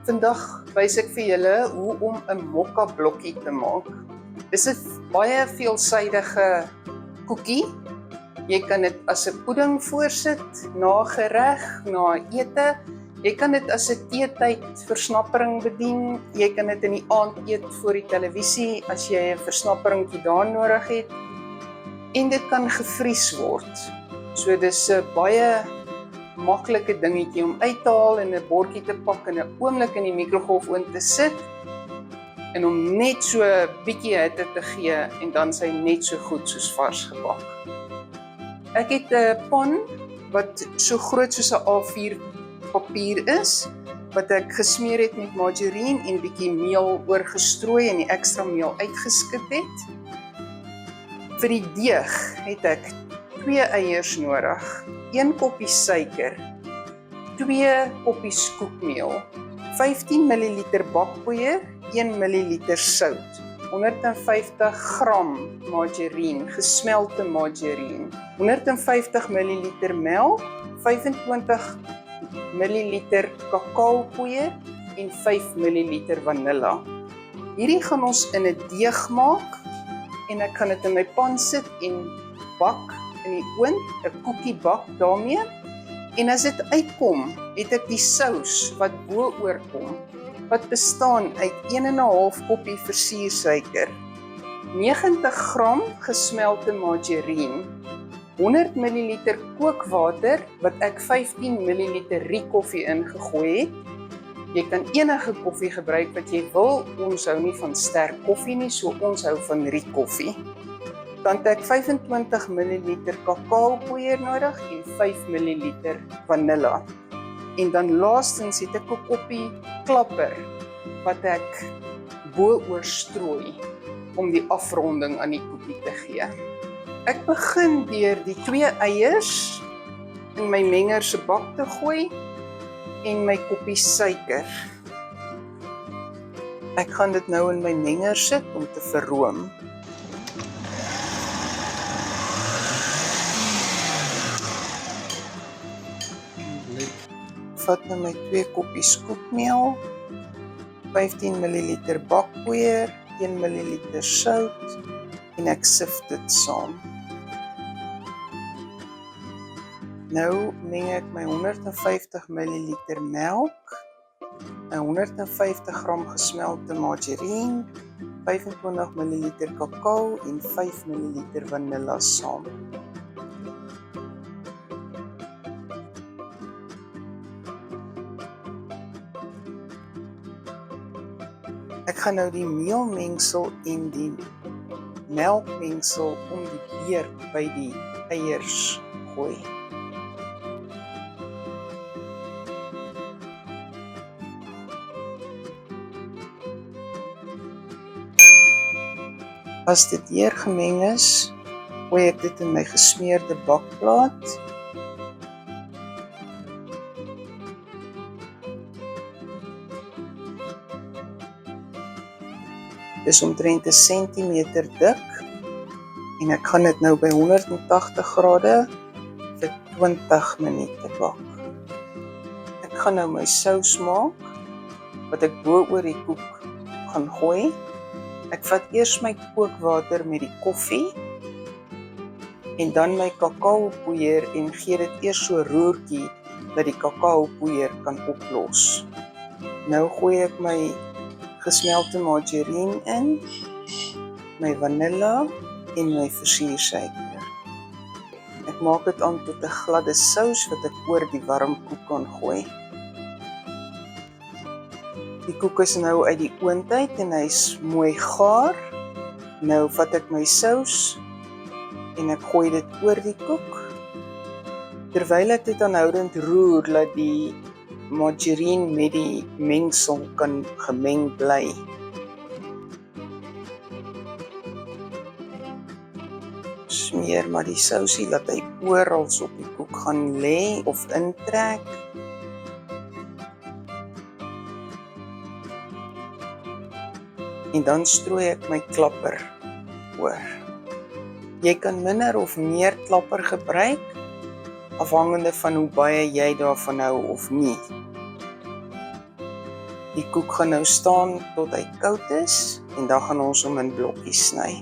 Vandag wys ek vir julle hoe om 'n mokka blokkie te maak. Dis 'n baie veelsidige koekie. Jy kan dit as 'n pudding voorsit, na gereg, na ete. Jy kan dit as 'n teetyd versnappering bedien. Jy kan dit in die aand eet voor die televisie as jy 'n versnapperingkie daar nodig het. En dit kan gevries word. So dis 'n baie maklike dingetjie om uit te haal en 'n bordjie te pak en 'n oomblik in die mikrogolfoon te sit en om net so 'n bietjie hitte te gee en dan sy net so goed soos vars gebak. Ek het 'n pan wat so groot soos 'n A4 papier is, wat ek gesmeer het met margarine en bietjie meel oorgestrooi en die ekstra meel uitgeskit het. Vir die deeg het ek 2 eiers nodig, 1 koppie suiker, 2 koppies koekmeel, 15 ml bakpoeier, 1 ml sout, 150 gram margarine, gesmelte margarine, 150 ml melk, 25 ml kakaopoeier en 5 ml vanilla. Hierdie gaan ons in 'n deeg maak en ek gaan dit in my pan sit en bak in die oond, 'n koekie bak daarmee. En as dit uitkom, het ek die sous wat bo-oor kom, wat bestaan uit 1,5 koppie versiersuiker, 90 gram gesmelte margarine, 100 ml kookwater wat ek 15 ml riekoffie ingegooi het. Jy kan enige koffie gebruik wat jy wil, ons hou nie van sterk koffie nie, so ons hou van riekoffie. Dan het ek 25 ml kakaopoeier nodig en 5 ml vanilla. En dan laastens het ek 'n koppie klapper wat ek bo-oor strooi om die afronding aan die koekie te gee. Ek begin deur die 2 eiers in my menger se bak te gooi en my koppie suiker. Ek gaan dit nou in my menger sit om te verroom. Vat nou my 2 koppies koekmeel, 15 ml bakpoeier, 1 ml sout en ek sif dit saam. Nou meng ek my 150 ml melk, 150 gram gesmelte margarine, 25 ml kakao en 5 ml vanilla saam. Ek gaan nou die meelmengsel en die melkmengsel om die beurt by die eiers gooi. As dit deurgemeng is, gooi ek dit in my gesmeerde bakplaat. Dis omtrent 1 centimeter dik en ek gaan dit nou by 180 grade vir 20 minute bak. Ek gaan nou my sous maak wat ek bo-oor die koek gaan gooi. Ek vat eers my kookwater met die koffie en dan my kakaopoeier en gee dit eers so 'n roertjie dat die kakaopoeier kan oplos. Nou gooi ek my gesmelte margarine in, my vanilla en my versiersuiker. Ek maak dit aan tot 'n gladde sous wat ek oor die warm koek kan gooi. Die koek is nou uit die oond uit en hy's mooi gaar. Nou vat ek my sous en ek gooi dit oor die koek. Terwyl ek dit aanhoudend roer, laat die margarine met die mengsel kan gemeng bly. Smeer maar die sousie dat hy oral op die koek gaan lê of intrek. En dan strooi ek my klapper oor. Jy kan minder of meer klapper gebruik, afhangende van hoe baie jy daarvan hou of nie. Die koek gaan nou staan tot hy koud is en dan gaan ons hom in blokkies sny.